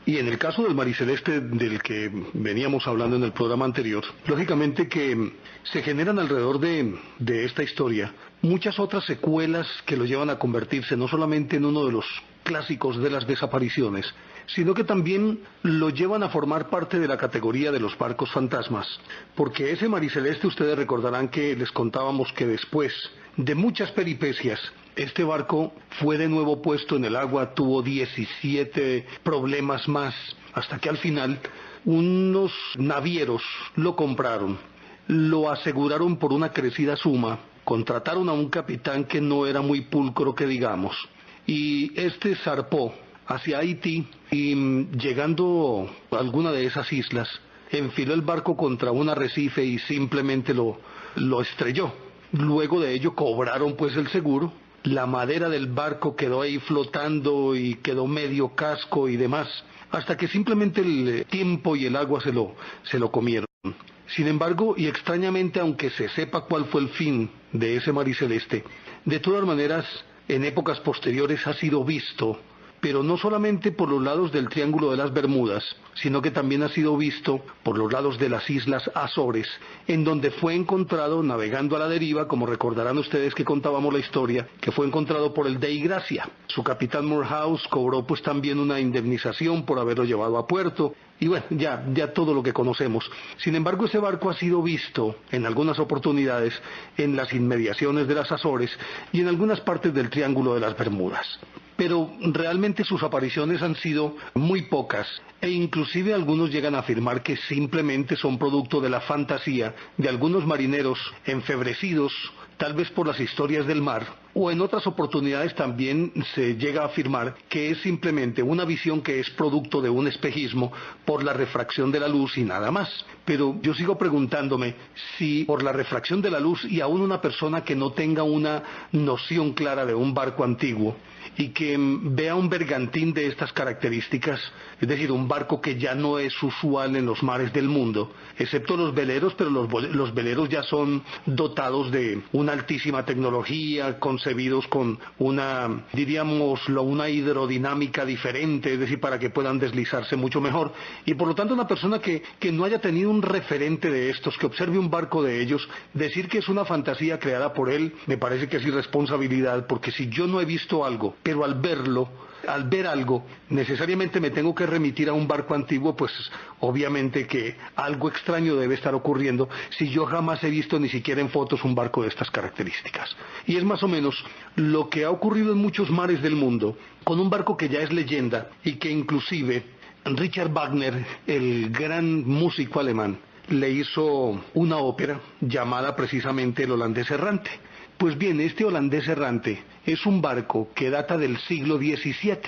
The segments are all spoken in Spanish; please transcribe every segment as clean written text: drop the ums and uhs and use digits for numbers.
Y en el caso del Mariceleste del que veníamos hablando en el programa anterior, lógicamente que se generan alrededor de esta historia muchas otras secuelas que lo llevan a convertirse no solamente en uno de los clásicos de las desapariciones, sino que también lo llevan a formar parte de la categoría de los barcos fantasmas, porque ese Mariceleste ustedes recordarán que les contábamos que después de muchas peripecias, este barco fue de nuevo puesto en el agua, tuvo 17 problemas más, hasta que al final unos navieros lo compraron, lo aseguraron por una crecida suma, contrataron a un capitán que no era muy pulcro que digamos, y este zarpó hacia Haití y llegando a alguna de esas islas, enfiló el barco contra un arrecife y simplemente lo estrelló. Luego de ello cobraron pues el seguro, la madera del barco quedó ahí flotando y quedó medio casco y demás, hasta que simplemente el tiempo y el agua se lo comieron. Sin embargo, y extrañamente, aunque se sepa cuál fue el fin de ese Mariceleste, de todas maneras, en épocas posteriores ha sido visto, pero no solamente por los lados del Triángulo de las Bermudas, sino que también ha sido visto por los lados de las Islas Azores, en donde fue encontrado navegando a la deriva, como recordarán ustedes que contábamos la historia, que fue encontrado por el Dei Gracia. Su capitán Morehouse cobró pues también una indemnización por haberlo llevado a puerto, y bueno, ya todo lo que conocemos. Sin embargo, ese barco ha sido visto en algunas oportunidades en las inmediaciones de las Azores y en algunas partes del Triángulo de las Bermudas. Pero realmente sus apariciones han sido muy pocas e inclusive algunos llegan a afirmar que simplemente son producto de la fantasía de algunos marineros enfebrecidos, tal vez por las historias del mar, o en otras oportunidades también se llega a afirmar que es simplemente una visión que es producto de un espejismo por la refracción de la luz y nada más. Pero yo sigo preguntándome si por la refracción de la luz y aún una persona que no tenga una noción clara de un barco antiguo y que vea un bergantín de estas características, es decir, un barco que ya no es usual en los mares del mundo, excepto los veleros, pero los veleros ya son dotados de una altísima tecnología, concebidos con una, diríamoslo, una hidrodinámica diferente, es decir, para que puedan deslizarse mucho mejor, y por lo tanto una persona que no haya tenido un referente de estos, que observe un barco de ellos, decir que es una fantasía creada por él, me parece que es irresponsabilidad, porque si yo no he visto algo, pero al ver algo, necesariamente me tengo que remitir a un barco antiguo, pues obviamente que algo extraño debe estar ocurriendo si yo jamás he visto ni siquiera en fotos un barco de estas características. Y es más o menos lo que ha ocurrido en muchos mares del mundo, con un barco que ya es leyenda y que inclusive Richard Wagner, el gran músico alemán, le hizo una ópera llamada precisamente El Holandés Errante. Pues bien, este Holandés Errante es un barco que data del siglo XVII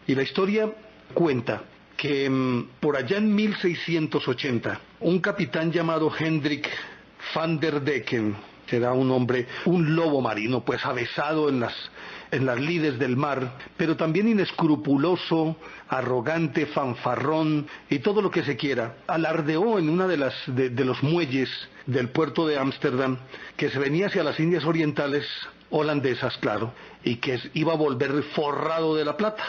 y la historia cuenta que por allá en 1680 un capitán llamado Hendrik van der Decken, será un hombre, un lobo marino, pues avesado en las lides del mar, pero también inescrupuloso, arrogante, fanfarrón y todo lo que se quiera, alardeó en una de los muelles del puerto de Ámsterdam que se venía hacia las Indias Orientales holandesas, claro, y que iba a volver forrado de la plata.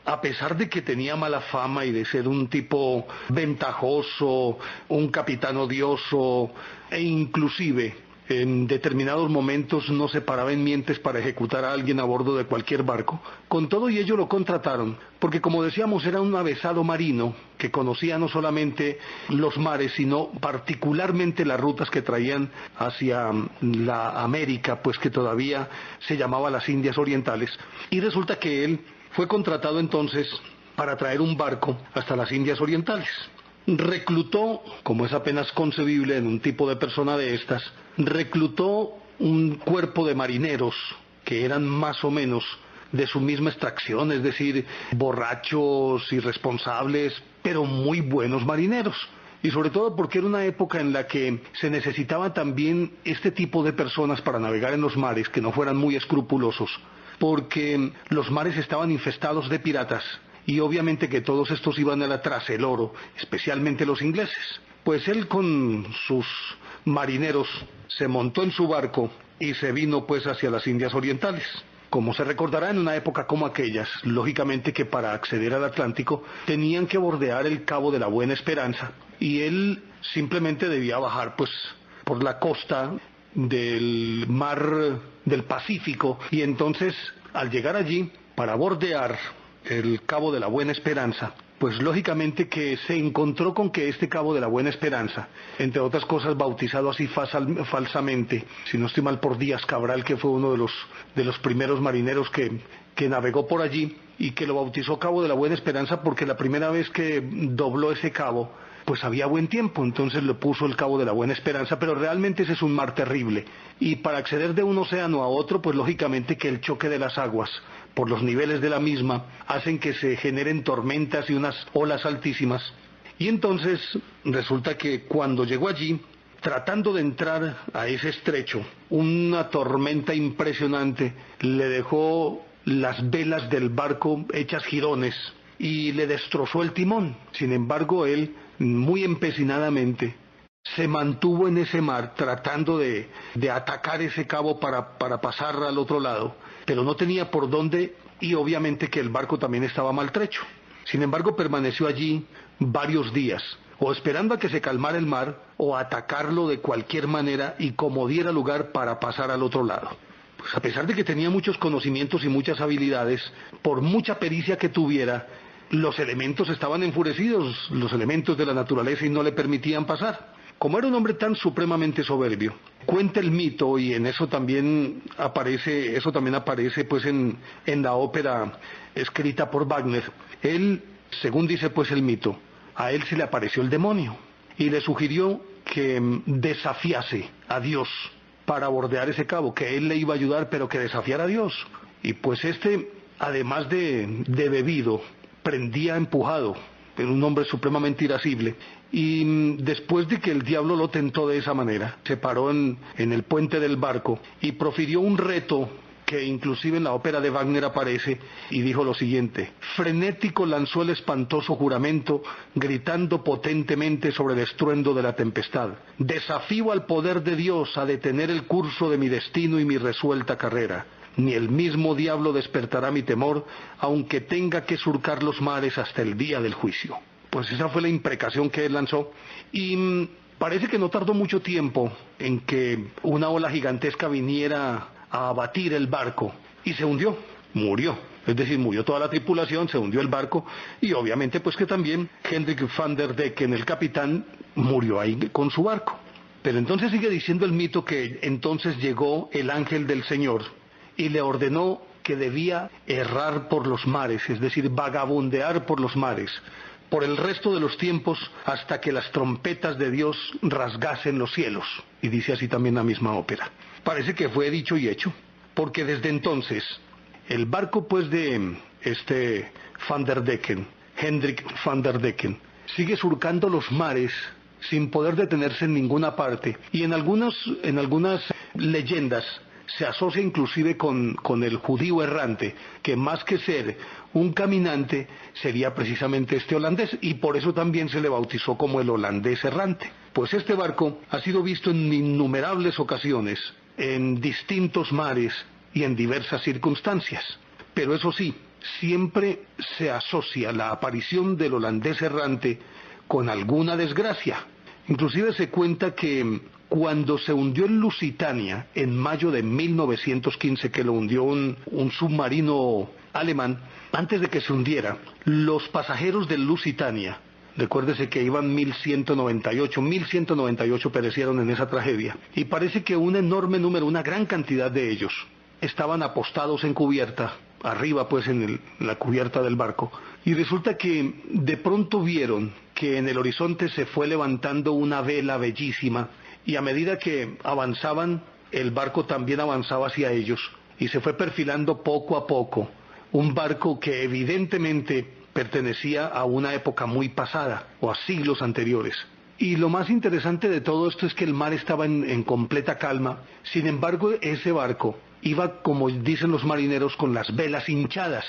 A pesar de que tenía mala fama y de ser un tipo ventajoso, un capitán odioso e inclusive en determinados momentos no se paraba en mientes para ejecutar a alguien a bordo de cualquier barco. Con todo y ello lo contrataron, porque como decíamos era un avesado marino que conocía no solamente los mares, sino particularmente las rutas que traían hacia la América, pues que todavía se llamaba las Indias Orientales. Y resulta que él fue contratado entonces para traer un barco hasta las Indias Orientales. Reclutó, como es apenas concebible en un tipo de persona de estas, reclutó un cuerpo de marineros que eran más o menos de su misma extracción, es decir, borrachos, irresponsables, pero muy buenos marineros. Y sobre todo porque era una época en la que se necesitaba también este tipo de personas para navegar en los mares que no fueran muy escrupulosos, porque los mares estaban infestados de piratas. Y obviamente que todos estos iban tras el oro, especialmente los ingleses. Pues él con sus marineros se montó en su barco y se vino pues hacia las Indias Orientales. Como se recordará, en una época como aquellas, lógicamente que para acceder al Atlántico tenían que bordear el Cabo de la Buena Esperanza y él simplemente debía bajar pues por la costa del mar del Pacífico, y entonces al llegar allí para bordear el Cabo de la Buena Esperanza, pues lógicamente que se encontró con que este Cabo de la Buena Esperanza, entre otras cosas bautizado así falsamente, si no estoy mal, por Díaz Cabral, que fue uno de los primeros marineros que navegó por allí y que lo bautizó Cabo de la Buena Esperanza porque la primera vez que dobló ese cabo pues había buen tiempo, entonces le puso el Cabo de la Buena Esperanza, pero realmente ese es un mar terrible, y para acceder de un océano a otro, pues lógicamente que el choque de las aguas, por los niveles de la misma, hacen que se generen tormentas y unas olas altísimas, y entonces resulta que cuando llegó allí, tratando de entrar a ese estrecho, una tormenta impresionante le dejó las velas del barco hechas jirones, y le destrozó el timón. Sin embargo, él, muy empecinadamente, se mantuvo en ese mar tratando de atacar ese cabo para pasar al otro lado, pero no tenía por dónde, y obviamente que el barco también estaba maltrecho. Sin embargo, permaneció allí varios días, o esperando a que se calmara el mar, o atacarlo de cualquier manera y como diera lugar para pasar al otro lado. Pues a pesar de que tenía muchos conocimientos y muchas habilidades, por mucha pericia que tuviera, los elementos estaban enfurecidos, los elementos de la naturaleza, y no le permitían pasar. Como era un hombre tan supremamente soberbio, cuenta el mito, y en eso también aparece pues en la ópera escrita por Wagner. Él, según dice pues el mito, a él se le apareció el demonio y le sugirió que desafiase a Dios para bordear ese cabo, que él le iba a ayudar, pero que desafiara a Dios. Y pues además de bebido, prendía empujado, era un hombre supremamente irascible, y después de que el diablo lo tentó de esa manera, se paró en el puente del barco y profirió un reto que inclusive en la ópera de Wagner aparece, y dijo lo siguiente: frenético lanzó el espantoso juramento, gritando potentemente sobre el estruendo de la tempestad: desafío al poder de Dios a detener el curso de mi destino y mi resuelta carrera. Ni el mismo diablo despertará mi temor, aunque tenga que surcar los mares hasta el día del juicio. Pues esa fue la imprecación que él lanzó, y parece que no tardó mucho tiempo en que una ola gigantesca viniera a abatir el barco, y se hundió, murió. Es decir, murió toda la tripulación, se hundió el barco, y obviamente pues que también Hendrik van der Decken, el capitán, murió ahí con su barco. Pero entonces sigue diciendo el mito que entonces llegó el ángel del Señor y le ordenó que debía errar por los mares, es decir, vagabundear por los mares, por el resto de los tiempos, hasta que las trompetas de Dios rasgasen los cielos. Y dice así también la misma ópera. Parece que fue dicho y hecho, porque desde entonces el barco pues de Van der Decken, Hendrik van der Decken, sigue surcando los mares sin poder detenerse en ninguna parte, y en algunas leyendas se asocia inclusive con el judío errante, que más que ser un caminante sería precisamente este holandés, y por eso también se le bautizó como el holandés errante. Pues este barco ha sido visto en innumerables ocasiones, en distintos mares y en diversas circunstancias. Pero eso sí, siempre se asocia la aparición del holandés errante con alguna desgracia. Inclusive se cuenta que cuando se hundió el Lusitania en mayo de 1915, que lo hundió un submarino alemán, antes de que se hundiera, los pasajeros del Lusitania, recuérdese que iban 1198 perecieron en esa tragedia, y parece que un enorme número, una gran cantidad de ellos, estaban apostados en cubierta, arriba pues en la cubierta del barco, y resulta que de pronto vieron que en el horizonte se fue levantando una vela bellísima, y a medida que avanzaban, el barco también avanzaba hacia ellos, y se fue perfilando poco a poco, un barco que evidentemente pertenecía a una época muy pasada, o a siglos anteriores. Y lo más interesante de todo esto es que el mar estaba en completa calma. Sin embargo, ese barco iba, como dicen los marineros, con las velas hinchadas.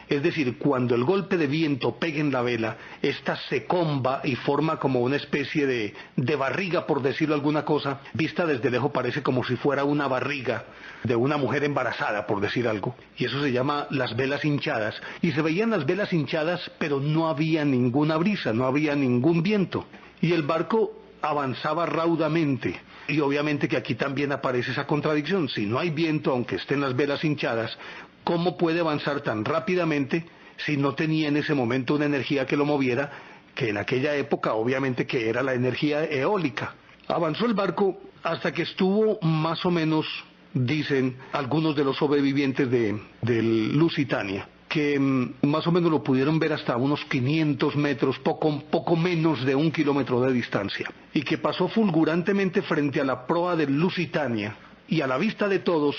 Es decir, cuando el golpe de viento pega en la vela, ésta se comba y forma como una especie de barriga, por decirlo alguna cosa. Vista desde lejos parece como si fuera una barriga de una mujer embarazada, por decir algo. Y eso se llama las velas hinchadas. Y se veían las velas hinchadas, pero no había ninguna brisa, no había ningún viento. Y el barco avanzaba raudamente. Y obviamente que aquí también aparece esa contradicción. Si no hay viento, aunque estén las velas hinchadas, ¿cómo puede avanzar tan rápidamente si no tenía en ese momento una energía que lo moviera, que en aquella época obviamente que era la energía eólica? Avanzó el barco hasta que estuvo más o menos, dicen algunos de los sobrevivientes del Lusitania, que más o menos lo pudieron ver hasta unos 500 metros, poco menos de 1 kilómetro de distancia, y que pasó fulgurantemente frente a la proa del Lusitania, y a la vista de todos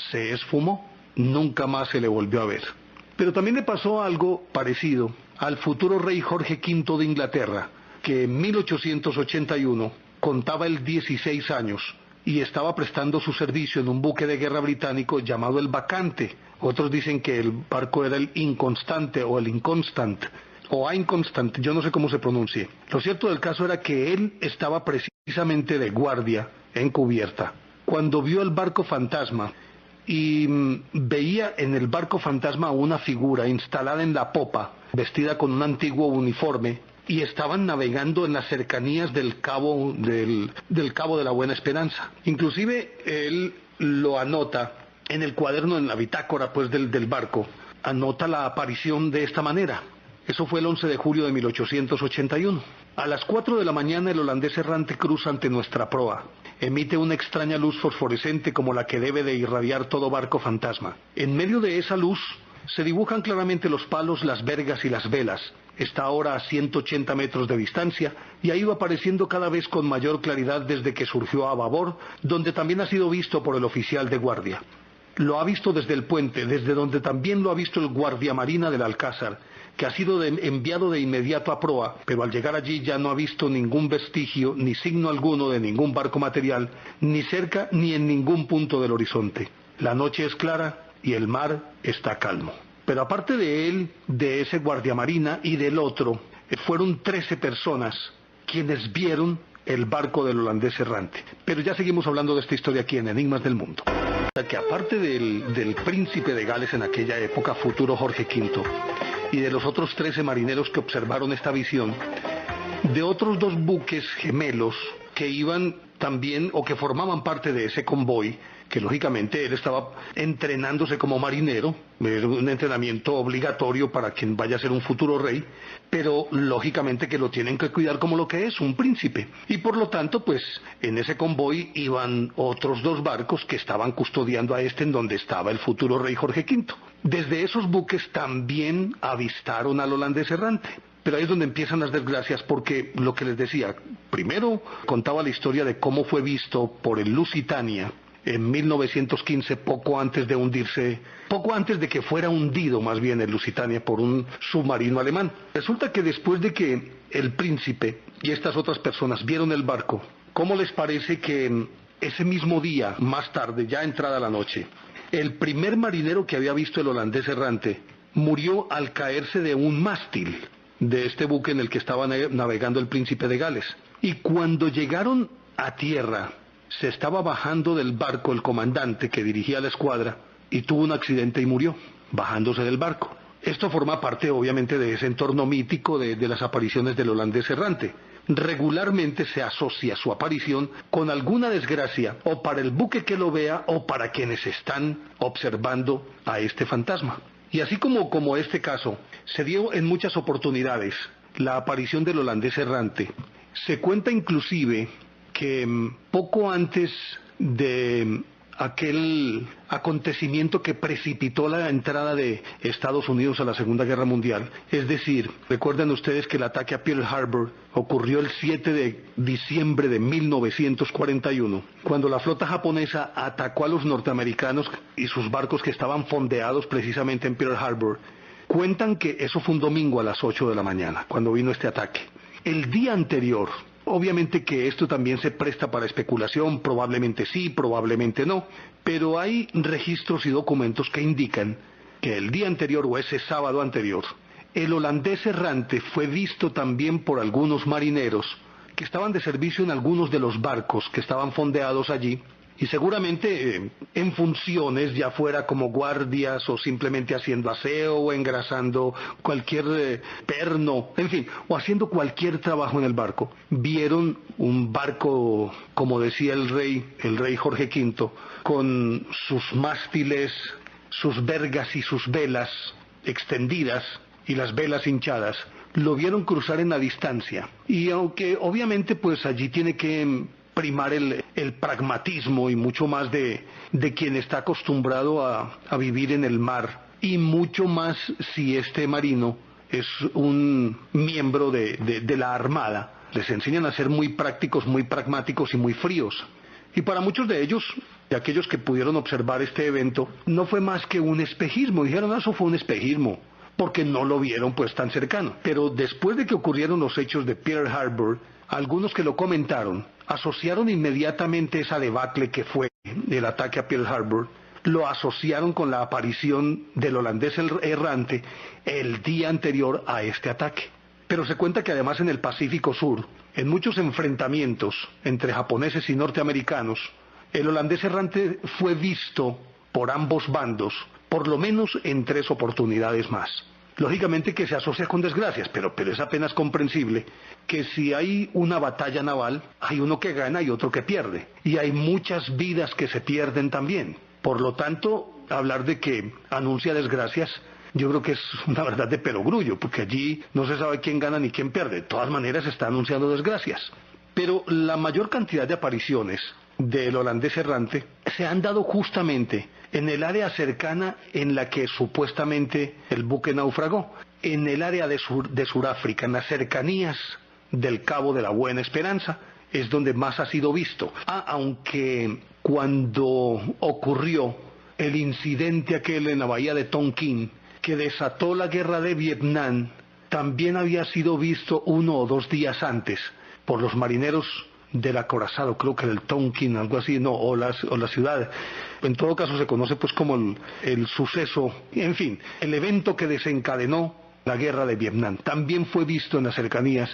se esfumó, nunca más se le volvió a ver. Pero también le pasó algo parecido al futuro rey Jorge V de Inglaterra, que en 1881 contaba el 16 años, y estaba prestando su servicio en un buque de guerra británico llamado el Bacante. Otros dicen que el barco era el Inconstante o el Inconstant, o Inconstant, yo no sé cómo se pronuncie. Lo cierto del caso era que él estaba precisamente de guardia en cubierta cuando vio el barco fantasma y veía en el barco fantasma una figura instalada en la popa, vestida con un antiguo uniforme, y estaban navegando en las cercanías del cabo de la Buena Esperanza. Inclusive él lo anota en el cuaderno, en la bitácora pues del barco, anota la aparición de esta manera. Eso fue el 11 de julio de 1881. A las 4 de la mañana el holandés errante cruza ante nuestra proa. Emite una extraña luz fosforescente como la que debe de irradiar todo barco fantasma. En medio de esa luz se dibujan claramente los palos, las vergas y las velas. Está ahora a 180 metros de distancia y ha ido apareciendo cada vez con mayor claridad desde que surgió a babor, donde también ha sido visto por el oficial de guardia. Lo ha visto desde el puente, desde donde también lo ha visto el guardiamarina del Alcázar, que ha sido enviado de inmediato a proa, pero al llegar allí ya no ha visto ningún vestigio, ni signo alguno de ningún barco material, ni cerca ni en ningún punto del horizonte. La noche es clara y el mar está calmo. Pero aparte de él, de ese guardiamarina y del otro, fueron 13 personas quienes vieron el barco del holandés errante. Pero ya seguimos hablando de esta historia aquí en Enigmas del Mundo. Que aparte del príncipe de Gales en aquella época, futuro Jorge V, y de los otros 13 marineros que observaron esta visión, de otros 2 buques gemelos que iban también o que formaban parte de ese convoy, que lógicamente él estaba entrenándose como marinero, es un entrenamiento obligatorio para quien vaya a ser un futuro rey, pero lógicamente que lo tienen que cuidar como lo que es, un príncipe. Y por lo tanto, pues en ese convoy iban otros 2 barcos que estaban custodiando a este en donde estaba el futuro rey Jorge V. Desde esos buques también avistaron al holandés errante. Pero ahí es donde empiezan las desgracias, porque lo que les decía, primero contaba la historia de cómo fue visto por el Lusitania en 1915, poco antes de que fuera hundido más bien el Lusitania por un submarino alemán. Resulta que después de que el príncipe y estas otras personas vieron el barco, ¿cómo les parece que ese mismo día, más tarde, ya entrada la noche, el primer marinero que había visto el holandés errante murió al caerse de un mástil de este buque en el que estaba navegando el príncipe de Gales? Y cuando llegaron a tierra, se estaba bajando del barco el comandante que dirigía la escuadra y tuvo un accidente y murió, bajándose del barco. Esto forma parte obviamente de ese entorno mítico de las apariciones del holandés errante. Regularmente se asocia su aparición con alguna desgracia, o para el buque que lo vea o para quienes están observando a este fantasma. Y así como este caso, se dio en muchas oportunidades la aparición del holandés errante. Se cuenta inclusive que poco antes de aquel acontecimiento que precipitó la entrada de Estados Unidos a la Segunda Guerra Mundial, es decir, recuerden ustedes que el ataque a Pearl Harbor ocurrió el 7 de diciembre de 1941, cuando la flota japonesa atacó a los norteamericanos y sus barcos que estaban fondeados precisamente en Pearl Harbor. Cuentan que eso fue un domingo a las 8 de la mañana, cuando vino este ataque. El día anterior, obviamente que esto también se presta para especulación, probablemente sí, probablemente no, pero hay registros y documentos que indican que el día anterior o ese sábado anterior, el holandés errante fue visto también por algunos marineros que estaban de servicio en algunos de los barcos que estaban fondeados allí, y seguramente en funciones, ya fuera como guardias o simplemente haciendo aseo o engrasando cualquier perno, en fin, o haciendo cualquier trabajo en el barco. Vieron un barco, como decía el rey Jorge V, con sus mástiles, sus vergas y sus velas extendidas y las velas hinchadas. Lo vieron cruzar en la distancia, y aunque obviamente pues allí tiene que primar el pragmatismo y mucho más de quien está acostumbrado a vivir en el mar, y mucho más si este marino es un miembro de la Armada. Les enseñan a ser muy prácticos, muy pragmáticos y muy fríos. Y para muchos de ellos, de aquellos que pudieron observar este evento, no fue más que un espejismo. Dijeron, eso fue un espejismo, porque no lo vieron pues tan cercano. Pero después de que ocurrieron los hechos de Pearl Harbor, algunos que lo comentaron asociaron inmediatamente esa debacle que fue el ataque a Pearl Harbor, lo asociaron con la aparición del holandés errante el día anterior a este ataque. Pero se cuenta que además en el Pacífico Sur, en muchos enfrentamientos entre japoneses y norteamericanos, el holandés errante fue visto por ambos bandos, por lo menos en 3 oportunidades más. Lógicamente que se asocia con desgracias, pero es apenas comprensible que si hay una batalla naval, hay uno que gana y otro que pierde. Y hay muchas vidas que se pierden también. Por lo tanto, hablar de que anuncia desgracias, yo creo que es una verdad de perogrullo, porque allí no se sabe quién gana ni quién pierde. De todas maneras se está anunciando desgracias. Pero la mayor cantidad de apariciones del holandés errante se han dado justamente en el área cercana en la que supuestamente el buque naufragó, en el área de Sudáfrica, en las cercanías del Cabo de la Buena Esperanza, es donde más ha sido visto. Aunque cuando ocurrió el incidente aquel en la bahía de Tonkin, que desató la guerra de Vietnam, también había sido visto 1 o 2 días antes por los marineros del acorazado, creo que del Tonkin, algo así, no, o la ciudad. En todo caso se conoce pues como el suceso, en fin, el evento que desencadenó la guerra de Vietnam. También fue visto en las cercanías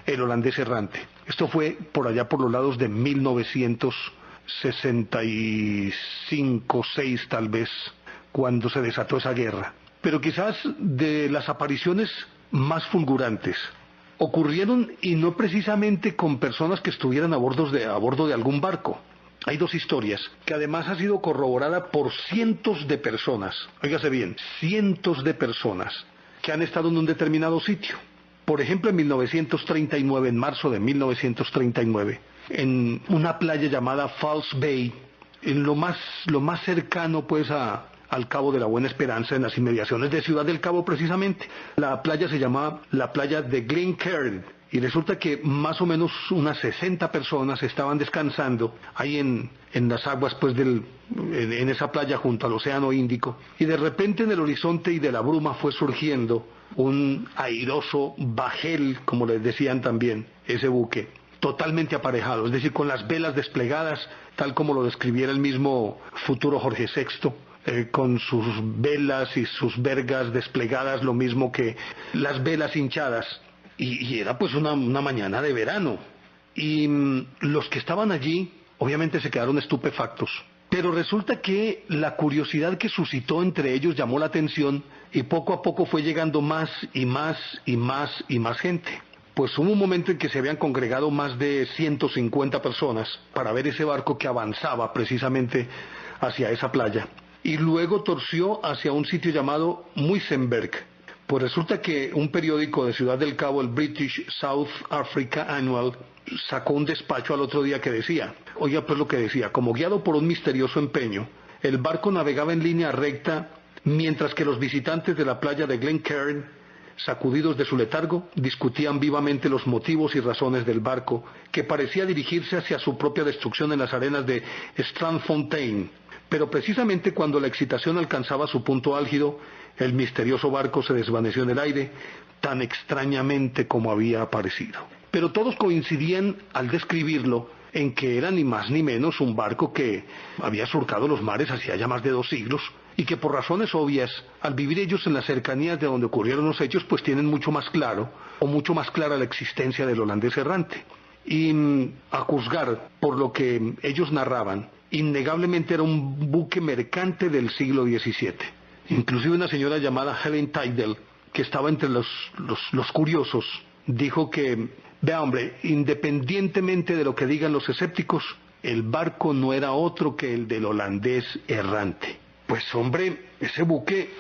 el holandés errante. Esto fue por allá por los lados de 1965, 6 tal vez, cuando se desató esa guerra. Pero quizás de las apariciones más fulgurantes ocurrieron, y no precisamente con personas que estuvieran a bordo de algún barco. Hay 2 historias que además ha sido corroborada por cientos de personas, óigase bien, cientos de personas que han estado en un determinado sitio. Por ejemplo, en 1939, en marzo de 1939, en una playa llamada False Bay, en lo más cercano pues al Cabo de la Buena Esperanza, en las inmediaciones de Ciudad del Cabo precisamente. La playa se llamaba la playa de Glencairn, y resulta que más o menos unas 60 personas estaban descansando ahí en las aguas pues en esa playa junto al Océano Índico, y de repente en el horizonte y de la bruma fue surgiendo un airoso bajel, como les decían también, ese buque, totalmente aparejado, es decir, con las velas desplegadas, tal como lo describiera el mismo futuro Jorge VI, con sus velas y sus vergas desplegadas, lo mismo que las velas hinchadas, y era pues una mañana de verano, y los que estaban allí obviamente se quedaron estupefactos. Pero resulta que la curiosidad que suscitó entre ellos llamó la atención, y poco a poco fue llegando más y más y más y más gente. Pues hubo un momento en que se habían congregado más de 150 personas para ver ese barco que avanzaba precisamente hacia esa playa, y luego torció hacia un sitio llamado Muizenberg. Pues resulta que un periódico de Ciudad del Cabo, el British South Africa Annual, sacó un despacho al otro día que decía, oiga pues lo que decía, como guiado por un misterioso empeño, el barco navegaba en línea recta mientras que los visitantes de la playa de Glencairn, sacudidos de su letargo, discutían vivamente los motivos y razones del barco, que parecía dirigirse hacia su propia destrucción en las arenas de Strandfontein. Pero precisamente cuando la excitación alcanzaba su punto álgido, el misterioso barco se desvaneció en el aire, tan extrañamente como había aparecido. Pero todos coincidían al describirlo en que era ni más ni menos un barco que había surcado los mares hacía ya más de 2 siglos, y que por razones obvias, al vivir ellos en las cercanías de donde ocurrieron los hechos, pues tienen mucho más claro o mucho más clara la existencia del holandés errante. Y a juzgar por lo que ellos narraban, innegablemente era un buque mercante del siglo XVII. Inclusive una señora llamada Helen Tidal, que estaba entre los curiosos, dijo que, vea hombre, independientemente de lo que digan los escépticos, el barco no era otro que el del holandés errante. Pues hombre, ese buque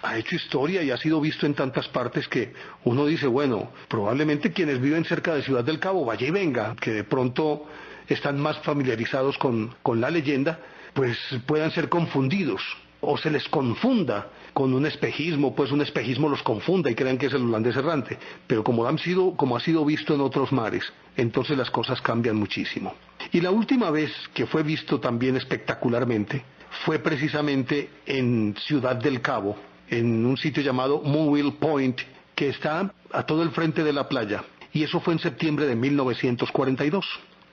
ha hecho historia y ha sido visto en tantas partes que uno dice, bueno, probablemente quienes viven cerca de Ciudad del Cabo, vaya y venga, que de pronto están más familiarizados con la leyenda, pues puedan ser confundidos o se les confunda con un espejismo, pues un espejismo los confunda y crean que es el holandés errante, pero como ha sido visto en otros mares, entonces las cosas cambian muchísimo. Y la última vez que fue visto también espectacularmente fue precisamente en Ciudad del Cabo, en un sitio llamado Moonwheel Point, que está a todo el frente de la playa, y eso fue en septiembre de 1942.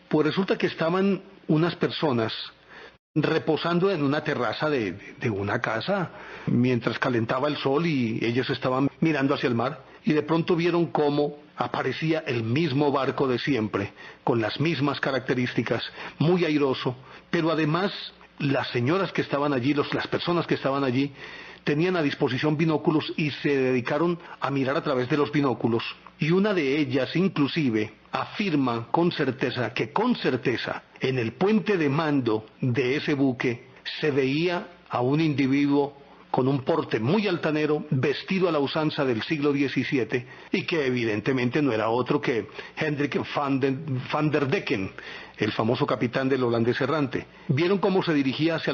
Pues resulta que estaban unas personas reposando en una terraza de una casa mientras calentaba el sol y ellos estaban mirando hacia el mar y de pronto vieron cómo aparecía el mismo barco de siempre, con las mismas características, muy airoso, pero además las señoras que estaban allí, las personas que estaban allí, tenían a disposición binóculos y se dedicaron a mirar a través de los binóculos. Y una de ellas inclusive afirma con certeza que en el puente de mando de ese buque se veía a un individuo con un porte muy altanero, vestido a la usanza del siglo XVII, y que evidentemente no era otro que Hendrik van der Decken, el famoso capitán del holandés errante. Vieron cómo se dirigía hacia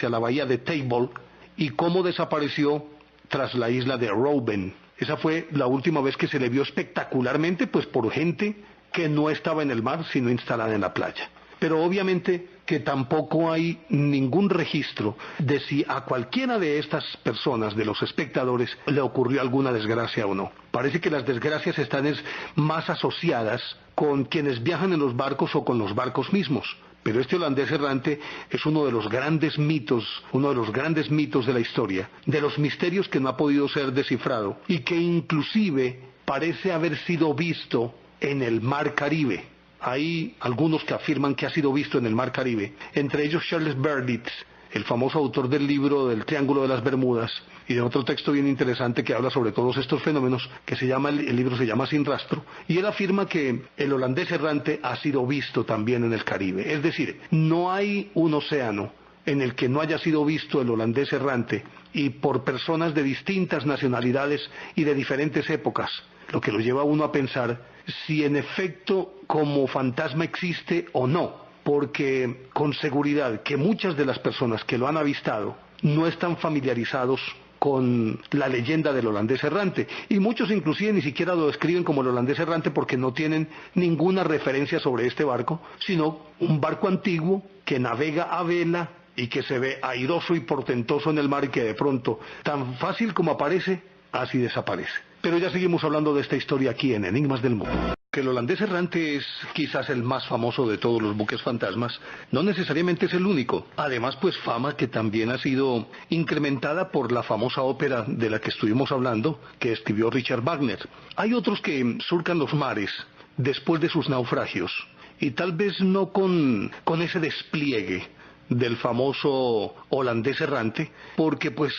la bahía de Table y cómo desapareció tras la isla de Robben. Esa fue la última vez que se le vio espectacularmente, pues por gente que no estaba en el mar, sino instalada en la playa. Pero obviamente que tampoco hay ningún registro de si a cualquiera de estas personas, de los espectadores, le ocurrió alguna desgracia o no. Parece que las desgracias están más asociadas con quienes viajan en los barcos o con los barcos mismos. Pero este holandés errante es uno de los grandes mitos de la historia, de los misterios que no ha podido ser descifrado y que inclusive parece haber sido visto en el Mar Caribe. Hay algunos que afirman que ha sido visto en el Mar Caribe, entre ellos Charles Berditz, el famoso autor del libro del Triángulo de las Bermudas, y de otro texto bien interesante que habla sobre todos estos fenómenos, que el libro se llama Sin Rastro, y él afirma que el holandés errante ha sido visto también en el Caribe. Es decir, no hay un océano en el que no haya sido visto el holandés errante, y por personas de distintas nacionalidades y de diferentes épocas, lo que lo lleva a uno a pensar si en efecto como fantasma existe o no, porque con seguridad que muchas de las personas que lo han avistado no están familiarizados con la leyenda del holandés errante, y muchos inclusive ni siquiera lo describen como el holandés errante porque no tienen ninguna referencia sobre este barco, sino un barco antiguo que navega a vela y que se ve airoso y portentoso en el mar y que de pronto, tan fácil como aparece, así desaparece. Pero ya seguimos hablando de esta historia aquí en Enigmas del Mundo. Que el holandés errante es quizás el más famoso de todos los buques fantasmas, no necesariamente es el único. Además, pues fama que también ha sido incrementada por la famosa ópera de la que estuvimos hablando, que escribió Richard Wagner. Hay otros que surcan los mares después de sus naufragios, y tal vez no con ese despliegue del famoso holandés errante, porque pues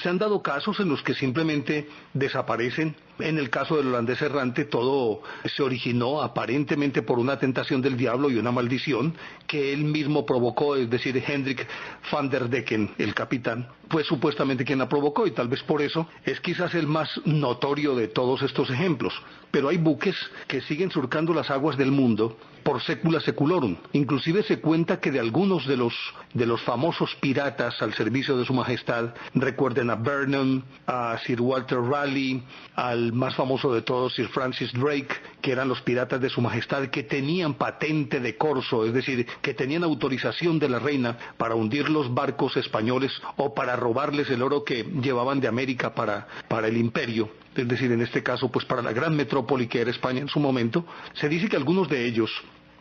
se han dado casos en los que simplemente desaparecen. En el caso del holandés errante todo se originó aparentemente por una tentación del diablo y una maldición que él mismo provocó, es decir, Hendrik van der Decken, el capitán, fue supuestamente quien la provocó, y tal vez por eso es quizás el más notorio de todos estos ejemplos. Pero hay buques que siguen surcando las aguas del mundo por secula seculorum. Inclusive se cuenta que de algunos de los famosos piratas al servicio de su majestad, recuerden a Vernon, a Sir Walter Raleigh, al más famoso de todos, Sir Francis Drake, que eran los piratas de su majestad, que tenían patente de corso, es decir, que tenían autorización de la reina para hundir los barcos españoles o para robarles el oro que llevaban de América para el imperio. Es decir, en este caso, pues para la gran metrópoli que era España en su momento. Se dice que algunos de ellos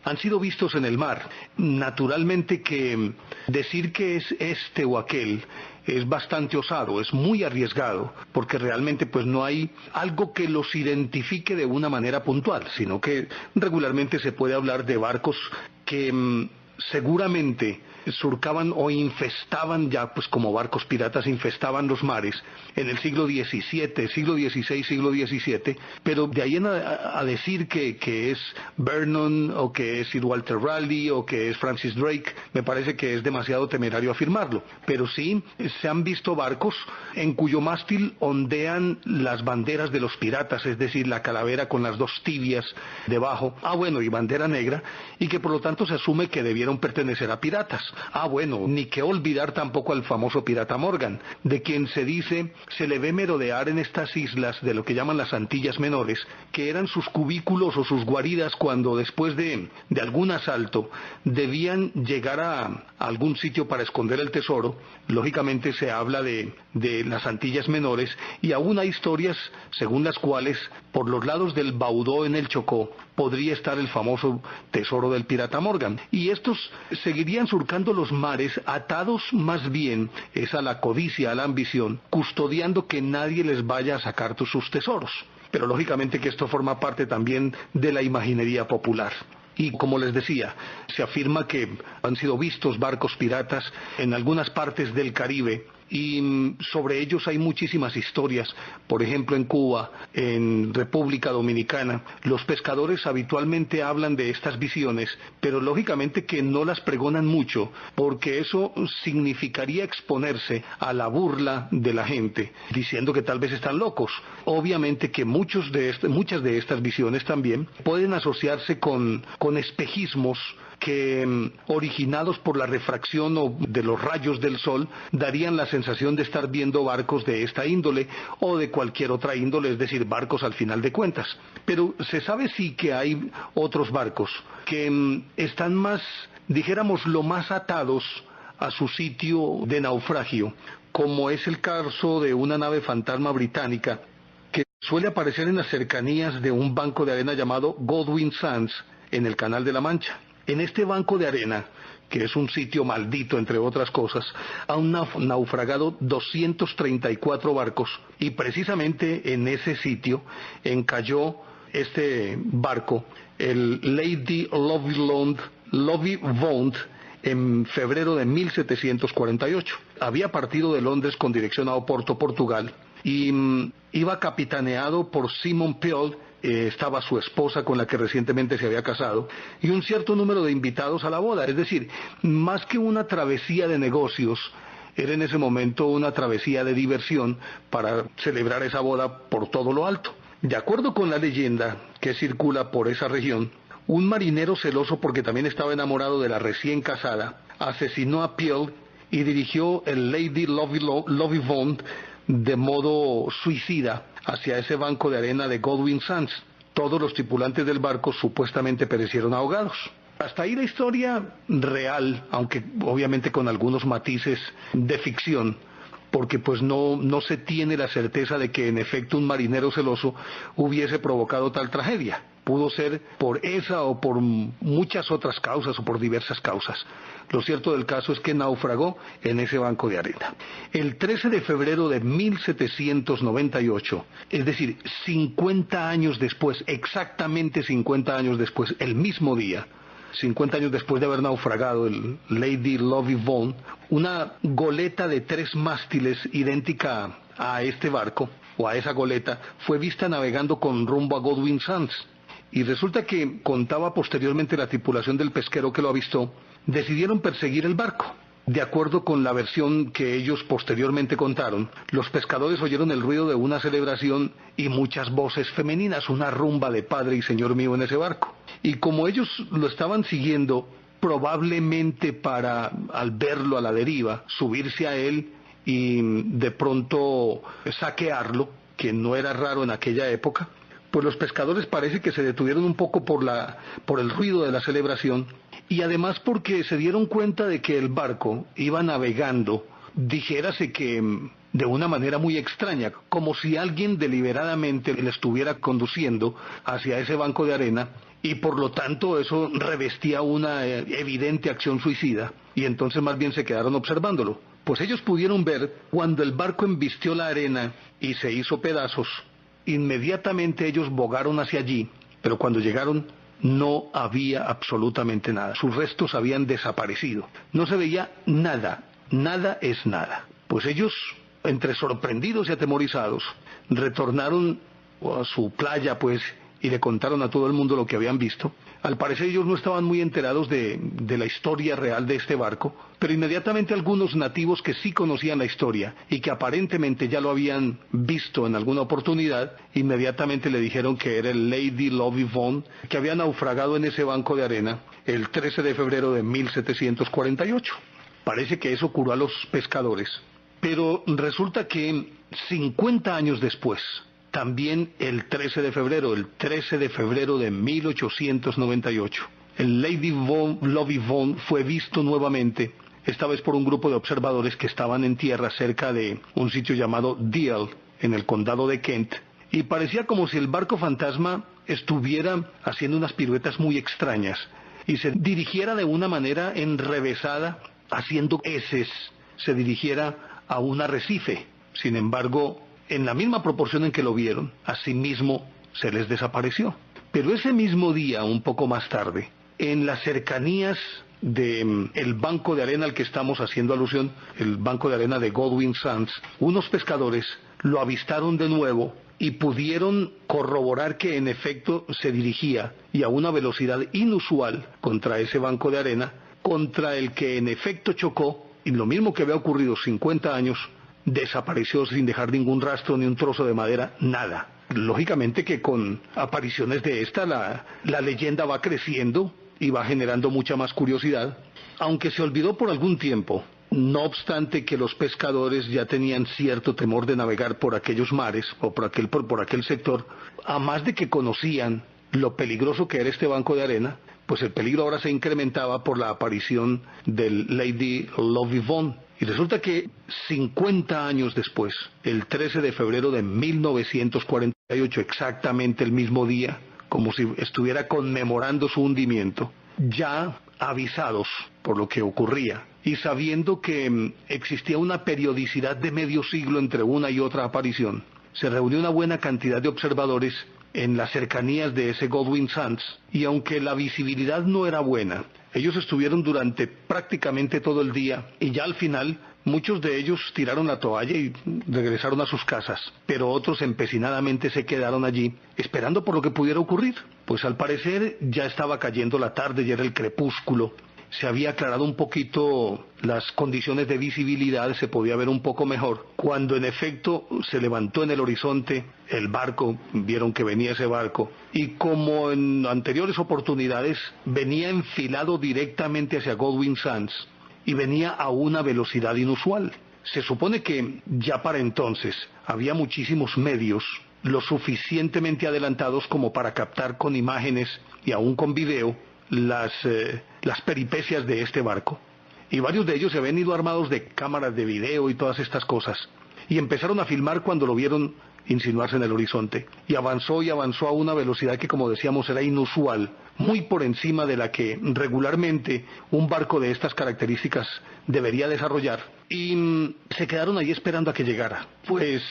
han sido vistos en el mar. Naturalmente que decir que es este o aquel es bastante osado, es muy arriesgado, porque realmente pues no hay algo que los identifique de una manera puntual, sino que regularmente se puede hablar de barcos que seguramente surcaban o infestaban ya, pues como barcos piratas infestaban los mares en el siglo XVII, siglo XVI, siglo XVII, pero de ahí a decir que es Vernon o que es Sir Walter Raleigh o que es Francis Drake, me parece que es demasiado temerario afirmarlo, pero sí se han visto barcos en cuyo mástil ondean las banderas de los piratas, es decir, la calavera con las dos tibias debajo, y bandera negra, y que por lo tanto se asume que debieron pertenecer a piratas. Ni que olvidar tampoco al famoso pirata Morgan, de quien se dice se le ve merodear en estas islas de lo que llaman las Antillas Menores, que eran sus cubículos o sus guaridas cuando después de algún asalto debían llegar a algún sitio para esconder el tesoro. Lógicamente se habla de las Antillas Menores, y aún hay historias según las cuales por los lados del Baudó en el Chocó podría estar el famoso tesoro del pirata Morgan, y estos seguirían surcando los mares atados más bien es a la codicia, a la ambición, custodiando que nadie les vaya a sacar sus tesoros. Pero lógicamente que esto forma parte también de la imaginería popular. Y como les decía, se afirma que han sido vistos barcos piratas en algunas partes del Caribe, y sobre ellos hay muchísimas historias. Por ejemplo, en Cuba, en República Dominicana, los pescadores habitualmente hablan de estas visiones, pero lógicamente que no las pregonan mucho, porque eso significaría exponerse a la burla de la gente, diciendo que tal vez están locos. Obviamente que muchas de estas visiones también pueden asociarse con espejismos que, originados por la refracción o de los rayos del sol, darían la sensación de estar viendo barcos de esta índole o de cualquier otra índole, es decir, barcos al final de cuentas. Pero se sabe sí que hay otros barcos que están más, dijéramos, lo más atados a su sitio de naufragio, como es el caso de una nave fantasma británica que suele aparecer en las cercanías de un banco de arena llamado Godwin Sands en el Canal de la Mancha. En este banco de arena, que es un sitio maldito entre otras cosas, han naufragado 234 barcos, y precisamente en ese sitio encalló este barco, el Lady Lovivond, en febrero de 1748. Había partido de Londres con dirección a Oporto, Portugal, y iba capitaneado por Simon Peel. Estaba su esposa con la que recientemente se había casado, y un cierto número de invitados a la boda. Es decir, más que una travesía de negocios, era en ese momento una travesía de diversión para celebrar esa boda por todo lo alto. De acuerdo con la leyenda que circula por esa región, un marinero celoso porque también estaba enamorado de la recién casada, asesinó a Peel y dirigió el Lady Lovivond de modo suicida hacia ese banco de arena de Godwin Sands. Todos los tripulantes del barco supuestamente perecieron ahogados. Hasta ahí la historia real, aunque obviamente con algunos matices de ficción, porque pues no se tiene la certeza de que en efecto un marinero celoso hubiese provocado tal tragedia. Pudo ser por esa o por muchas otras causas o por diversas causas. Lo cierto del caso es que naufragó en ese banco de arena. El 13 de febrero de 1798, es decir, 50 años después, exactamente 50 años después, el mismo día, 50 años después de haber naufragado el Lady Lovivond, una goleta de 3 mástiles idéntica a este barco, o a esa goleta, fue vista navegando con rumbo a Godwin Sands. Y resulta que, contaba posteriormente la tripulación del pesquero que lo avistó, decidieron perseguir el barco. De acuerdo con la versión que ellos posteriormente contaron, los pescadores oyeron el ruido de una celebración y muchas voces femeninas, una rumba de Padre y Señor mío en ese barco. Y como ellos lo estaban siguiendo, probablemente para, al verlo a la deriva, subirse a él y de pronto saquearlo, que no era raro en aquella época, pues los pescadores parece que se detuvieron un poco por el ruido de la celebración, y además porque se dieron cuenta de que el barco iba navegando, dijérase que de una manera muy extraña, como si alguien deliberadamente le estuviera conduciendo hacia ese banco de arena, y por lo tanto eso revestía una evidente acción suicida, y entonces más bien se quedaron observándolo. Pues ellos pudieron ver cuando el barco embistió la arena y se hizo pedazos, inmediatamente ellos bogaron hacia allí, pero cuando llegaron no había absolutamente nada. Sus restos habían desaparecido. No se veía nada. Nada es nada. Pues ellos, entre sorprendidos y atemorizados, retornaron a su playa, pues, y le contaron a todo el mundo lo que habían visto. Al parecer ellos no estaban muy enterados de la historia real de este barco, pero inmediatamente algunos nativos que sí conocían la historia y que aparentemente ya lo habían visto en alguna oportunidad, inmediatamente le dijeron que era el Lady Lovey Vaughan, que había naufragado en ese banco de arena el 13 de febrero de 1748. Parece que eso curó a los pescadores, pero resulta que 50 años después, también el 13 de febrero de 1898, el Lady Lovey Vaughan fue visto nuevamente, esta vez por un grupo de observadores que estaban en tierra cerca de un sitio llamado Deal, en el condado de Kent, y parecía como si el barco fantasma estuviera haciendo unas piruetas muy extrañas, y se dirigiera de una manera enrevesada, haciendo eses, se dirigiera a un arrecife. Sin embargo, en la misma proporción en que lo vieron, asimismo se les desapareció. Pero ese mismo día, un poco más tarde, en las cercanías del banco de arena al que estamos haciendo alusión, el banco de arena de Godwin Sands, unos pescadores lo avistaron de nuevo y pudieron corroborar que en efecto se dirigía, y a una velocidad inusual, contra ese banco de arena, contra el que en efecto chocó, y lo mismo que había ocurrido 50 años, desapareció sin dejar ningún rastro, ni un trozo de madera, nada. Lógicamente que con apariciones de esta, la leyenda va creciendo y va generando mucha más curiosidad, aunque se olvidó por algún tiempo. No obstante que los pescadores ya tenían cierto temor de navegar por aquellos mares, o por aquel sector, a más de que conocían lo peligroso que era este banco de arena, pues el peligro ahora se incrementaba por la aparición del Lady Lovey Vaughan. Y resulta que 50 años después, el 13 de febrero de 1948, exactamente el mismo día, como si estuviera conmemorando su hundimiento, ya avisados por lo que ocurría y sabiendo que existía una periodicidad de medio siglo entre una y otra aparición, se reunió una buena cantidad de observadores en las cercanías de ese Godwin Sands, y aunque la visibilidad no era buena, ellos estuvieron durante prácticamente todo el día, y ya al final muchos de ellos tiraron la toalla y regresaron a sus casas, pero otros empecinadamente se quedaron allí, esperando por lo que pudiera ocurrir. Pues al parecer ya estaba cayendo la tarde, ya era el crepúsculo, se había aclarado un poquito las condiciones de visibilidad, se podía ver un poco mejor, cuando en efecto se levantó en el horizonte el barco, vieron que venía ese barco, y como en anteriores oportunidades, venía enfilado directamente hacia Godwin Sands, y venía a una velocidad inusual. Se supone que ya para entonces había muchísimos medios, lo suficientemente adelantados como para captar con imágenes y aún con video las peripecias de este barco, y varios de ellos se habían ido armados de cámaras de video y todas estas cosas, y empezaron a filmar cuando lo vieron insinuarse en el horizonte, y avanzó a una velocidad que, como decíamos, era inusual, muy por encima de la que regularmente un barco de estas características debería desarrollar, y se quedaron ahí esperando a que llegara. Pues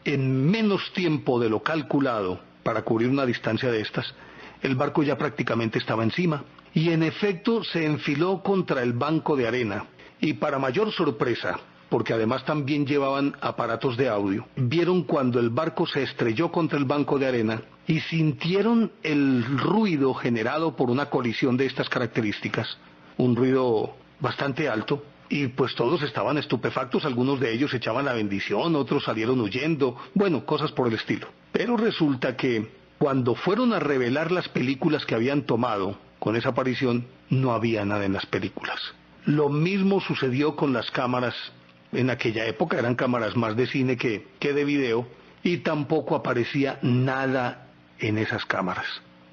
en menos tiempo de lo calculado para cubrir una distancia de estas, el barco ya prácticamente estaba encima, y en efecto se enfiló contra el banco de arena, y para mayor sorpresa, porque además también llevaban aparatos de audio, vieron cuando el barco se estrelló contra el banco de arena, y sintieron el ruido generado por una colisión de estas características, un ruido bastante alto, y pues todos estaban estupefactos, algunos de ellos echaban la bendición, otros salieron huyendo, bueno, cosas por el estilo. Pero resulta que cuando fueron a revelar las películas que habían tomado con esa aparición, no había nada en las películas. Lo mismo sucedió con las cámaras. En aquella época eran cámaras más de cine que de video, y tampoco aparecía nada en esas cámaras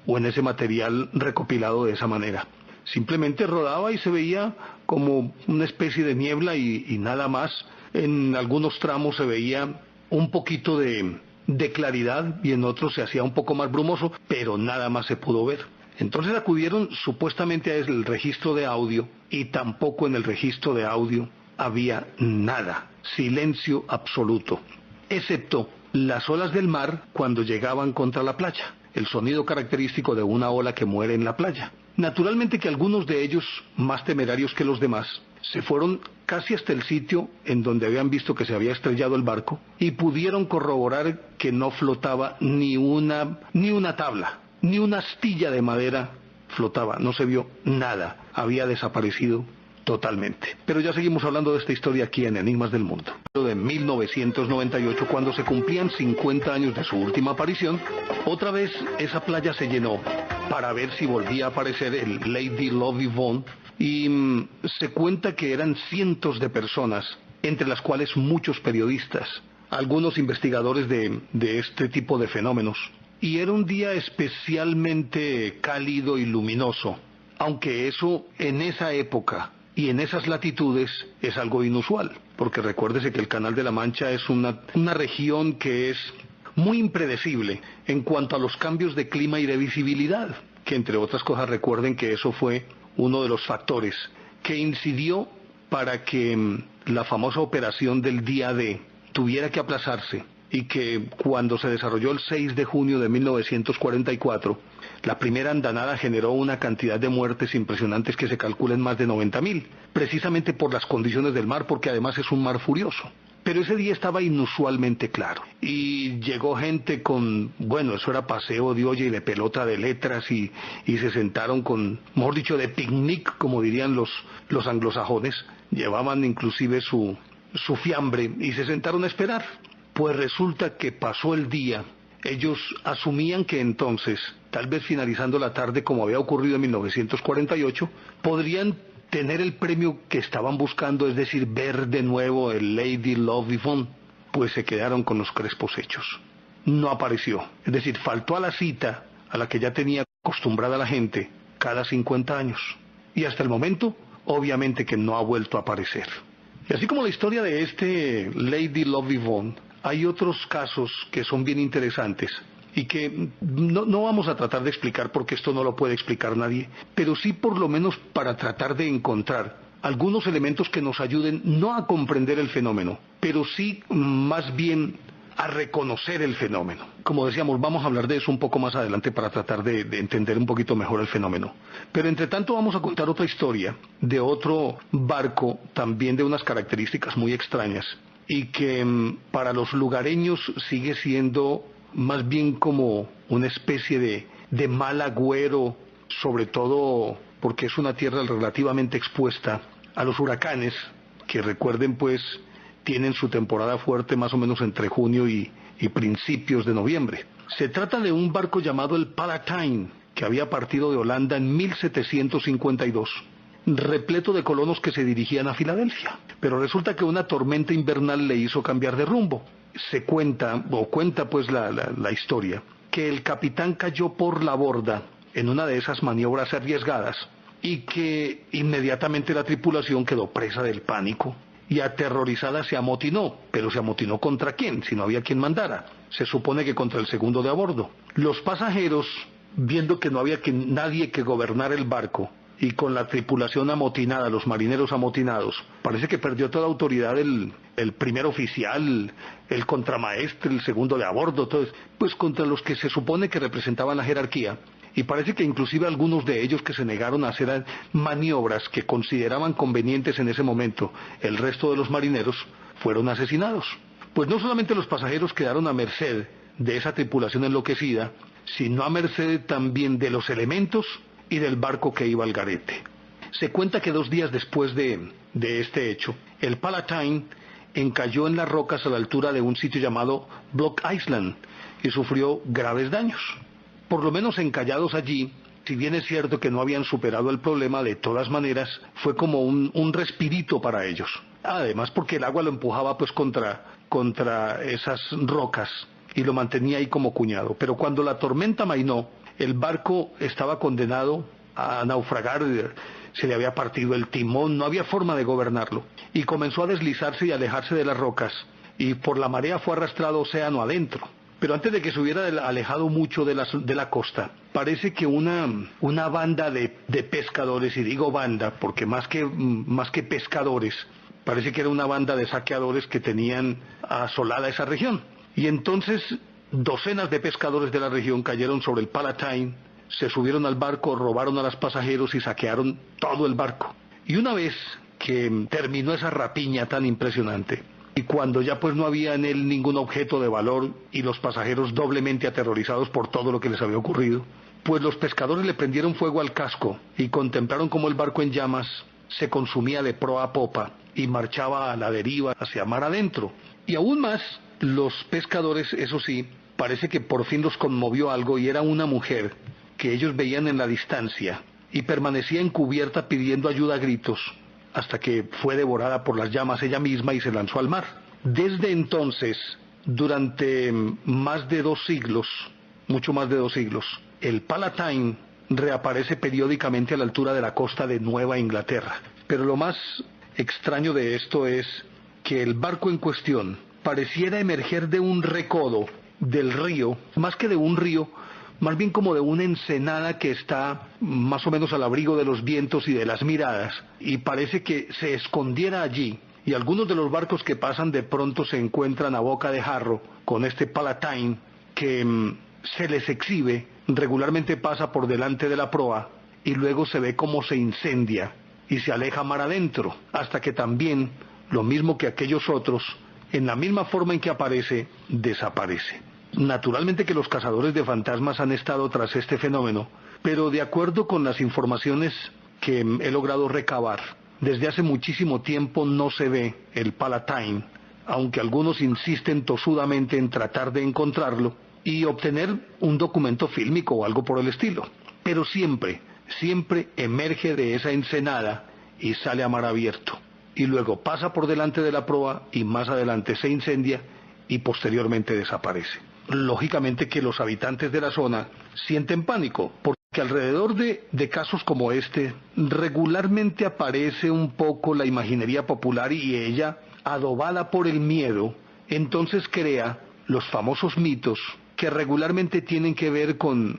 o en ese material recopilado de esa manera. Simplemente rodaba y se veía como una especie de niebla y nada más. en algunos tramos se veía un poquito de claridad y en otros se hacía un poco más brumoso, pero nada más se pudo ver. Entonces acudieron supuestamente al registro de audio y tampoco en el registro de audio había nada, silencio absoluto, excepto las olas del mar cuando llegaban contra la playa, el sonido característico de una ola que muere en la playa. Naturalmente que algunos de ellos, más temerarios que los demás, se fueron casi hasta el sitio en donde habían visto que se había estrellado el barco y pudieron corroborar que no flotaba ni una tabla, ni una astilla de madera flotaba, no se vio nada, había desaparecido totalmente. Pero ya seguimos hablando de esta historia aquí en Enigmas del Mundo. De 1998, cuando se cumplían 50 años de su última aparición, otra vez esa playa se llenó para ver si volvía a aparecer el Lady Love Yvonne, y se cuenta que eran cientos de personas, entre las cuales muchos periodistas, algunos investigadores de este tipo de fenómenos. Y era un día especialmente cálido y luminoso, aunque eso en esa época y en esas latitudes es algo inusual, porque recuérdese que el Canal de la Mancha es una región que es muy impredecible en cuanto a los cambios de clima y de visibilidad, que entre otras cosas recuerden que eso fue uno de los factores que incidió para que la famosa operación del día D tuviera que aplazarse y que cuando se desarrolló el 6 de junio de 1944, la primera andanada generó una cantidad de muertes impresionantes que se calculan más de 90.000, precisamente por las condiciones del mar, porque además es un mar furioso. Pero ese día estaba inusualmente claro y llegó gente con, bueno, eso era paseo de olla y de pelota de letras y se sentaron con, mejor dicho, de picnic, como dirían los anglosajones, llevaban inclusive su fiambre y se sentaron a esperar. Pues resulta que pasó el día, ellos asumían que entonces, tal vez finalizando la tarde como había ocurrido en 1948, podrían tener el premio que estaban buscando, es decir, ver de nuevo el Lady Love Yvonne. Pues se quedaron con los crespos hechos. No apareció, es decir, faltó a la cita a la que ya tenía acostumbrada la gente cada 50 años. Y hasta el momento, obviamente que no ha vuelto a aparecer. Y así como la historia de este Lady Love Yvonne, hay otros casos que son bien interesantes y que no vamos a tratar de explicar porque esto no lo puede explicar nadie, pero sí por lo menos para tratar de encontrar algunos elementos que nos ayuden no a comprender el fenómeno, pero sí más bien a reconocer el fenómeno. Como decíamos, vamos a hablar de eso un poco más adelante para tratar de entender un poquito mejor el fenómeno. Pero entre tanto vamos a contar otra historia de otro barco también de unas características muy extrañas y que para los lugareños sigue siendo más bien como una especie de mal agüero, sobre todo porque es una tierra relativamente expuesta a los huracanes, que recuerden pues tienen su temporada fuerte más o menos entre junio y principios de noviembre. Se trata de un barco llamado el Palatine, que había partido de Holanda en 1752, repleto de colonos que se dirigían a Filadelfia. Pero resulta que una tormenta invernal le hizo cambiar de rumbo. Se cuenta pues la historia, que el capitán cayó por la borda en una de esas maniobras arriesgadas y que inmediatamente la tripulación quedó presa del pánico y aterrorizada se amotinó. ¿Pero se amotinó contra quién? Si no había quien mandara. Se supone que contra el segundo de a bordo. Los pasajeros, viendo que no había nadie que gobernara el barco, y con la tripulación amotinada, los marineros amotinados, parece que perdió toda autoridad el primer oficial, el contramaestre, el segundo de a bordo, todo eso, pues contra los que se supone que representaban la jerarquía, y parece que inclusive algunos de ellos que se negaron a hacer maniobras que consideraban convenientes en ese momento, el resto de los marineros fueron asesinados. Pues no solamente los pasajeros quedaron a merced de esa tripulación enloquecida, sino a merced también de los elementos y del barco que iba al garete. Se cuenta que 2 días después de este hecho, el Palatine encalló en las rocas a la altura de un sitio llamado Block Island y sufrió graves daños. Por lo menos encallados allí, si bien es cierto que no habían superado el problema, de todas maneras fue como un respirito para ellos. Además porque el agua lo empujaba pues contra esas rocas y lo mantenía ahí como cuñado. Pero cuando la tormenta amainó, el barco estaba condenado a naufragar, se le había partido el timón, no había forma de gobernarlo, y comenzó a deslizarse y alejarse de las rocas, y por la marea fue arrastrado océano adentro. Pero antes de que se hubiera alejado mucho de la costa, parece que una banda de pescadores, y digo banda porque más que pescadores, parece que era una banda de saqueadores que tenían asolada esa región. Y entonces docenas de pescadores de la región cayeron sobre el Palatine, se subieron al barco, robaron a los pasajeros y saquearon todo el barco. Y una vez que terminó esa rapiña tan impresionante, y cuando ya pues no había en él ningún objeto de valor y los pasajeros doblemente aterrorizados por todo lo que les había ocurrido, pues los pescadores le prendieron fuego al casco y contemplaron cómo el barco en llamas se consumía de proa a popa y marchaba a la deriva hacia mar adentro. Y aún más, los pescadores, eso sí, parece que por fin los conmovió algo, y era una mujer que ellos veían en la distancia y permanecía encubierta pidiendo ayuda a gritos, hasta que fue devorada por las llamas ella misma y se lanzó al mar. Desde entonces, durante más de 2 siglos, mucho más de 2 siglos, el Palatine reaparece periódicamente a la altura de la costa de Nueva Inglaterra. Pero lo más extraño de esto es que el barco en cuestión pareciera emerger de un recodo del río, más que de un río, más bien como de una ensenada que está más o menos al abrigo de los vientos y de las miradas, y parece que se escondiera allí, y algunos de los barcos que pasan de pronto se encuentran a boca de jarro con este Palatine que se les exhibe, regularmente pasa por delante de la proa y luego se ve cómo se incendia y se aleja mar adentro, hasta que también, lo mismo que aquellos otros, en la misma forma en que aparece, desaparece. Naturalmente que los cazadores de fantasmas han estado tras este fenómeno, pero de acuerdo con las informaciones que he logrado recabar, desde hace muchísimo tiempo no se ve el Palatine, aunque algunos insisten tosudamente en tratar de encontrarlo y obtener un documento fílmico o algo por el estilo. Pero siempre emerge de esa ensenada y sale a mar abierto, y luego pasa por delante de la proa y más adelante se incendia y posteriormente desaparece. Lógicamente que los habitantes de la zona sienten pánico, porque alrededor de casos como este regularmente aparece un poco la imaginería popular, y ella, adobada por el miedo, entonces crea los famosos mitos que regularmente tienen que ver con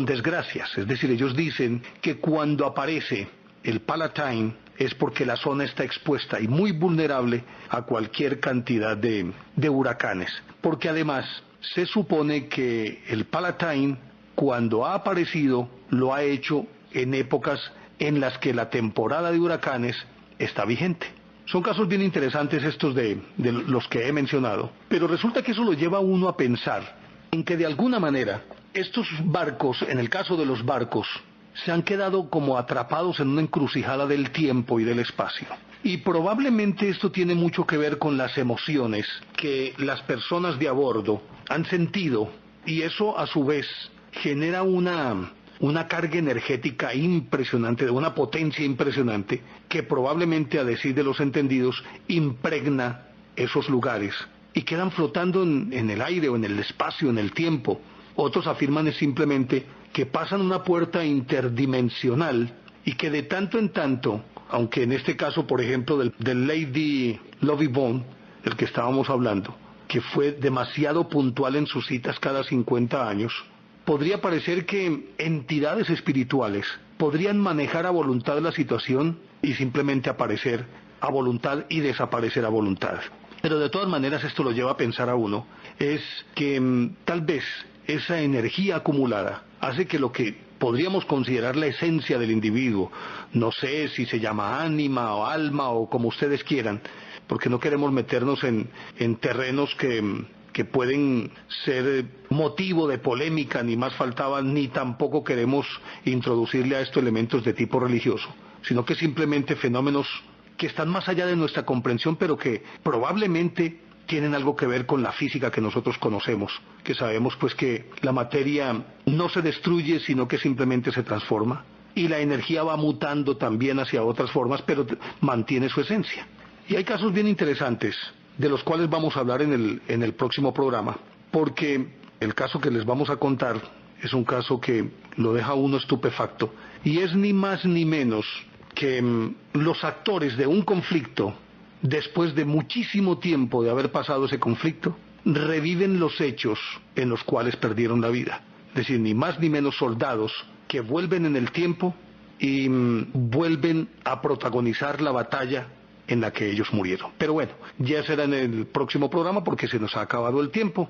desgracias. Es decir, ellos dicen que cuando aparece el Palatine es porque la zona está expuesta y muy vulnerable a cualquier cantidad de huracanes, porque además se supone que el Palatine, cuando ha aparecido, lo ha hecho en épocas en las que la temporada de huracanes está vigente. Son casos bien interesantes estos de los que he mencionado, pero resulta que eso lo lleva a uno a pensar en que de alguna manera estos barcos, en el caso de los barcos, se han quedado como atrapados en una encrucijada del tiempo y del espacio. Y probablemente esto tiene mucho que ver con las emociones que las personas de a bordo han sentido, y eso a su vez genera una carga energética impresionante, de una potencia impresionante, que probablemente, a decir de los entendidos, impregna esos lugares y quedan flotando en el aire o en el espacio, en el tiempo. Otros afirman es simplemente que pasan una puerta interdimensional y que de tanto en tanto, aunque en este caso, por ejemplo, del Lady Lovibond, del que estábamos hablando, que fue demasiado puntual en sus citas cada 50 años, podría parecer que entidades espirituales podrían manejar a voluntad la situación y simplemente aparecer a voluntad y desaparecer a voluntad. Pero de todas maneras esto lo lleva a pensar a uno, es que tal vez esa energía acumulada hace que lo que podríamos considerar la esencia del individuo, no sé si se llama ánima o alma o como ustedes quieran, porque no queremos meternos en terrenos que pueden ser motivo de polémica, ni más faltaba, ni tampoco queremos introducirle a esto elementos de tipo religioso, sino que simplemente fenómenos que están más allá de nuestra comprensión, pero que probablemente tienen algo que ver con la física que nosotros conocemos, que sabemos pues que la materia no se destruye, sino que simplemente se transforma, y la energía va mutando también hacia otras formas, pero mantiene su esencia. Y hay casos bien interesantes, de los cuales vamos a hablar en el próximo programa, porque el caso que les vamos a contar es un caso que lo deja a uno estupefacto, y es ni más ni menos que los actores de un conflicto, después de muchísimo tiempo de haber pasado ese conflicto, reviven los hechos en los cuales perdieron la vida. Es decir, ni más ni menos soldados que vuelven en el tiempo y vuelven a protagonizar la batalla en la que ellos murieron. Pero bueno, ya será en el próximo programa porque se nos ha acabado el tiempo.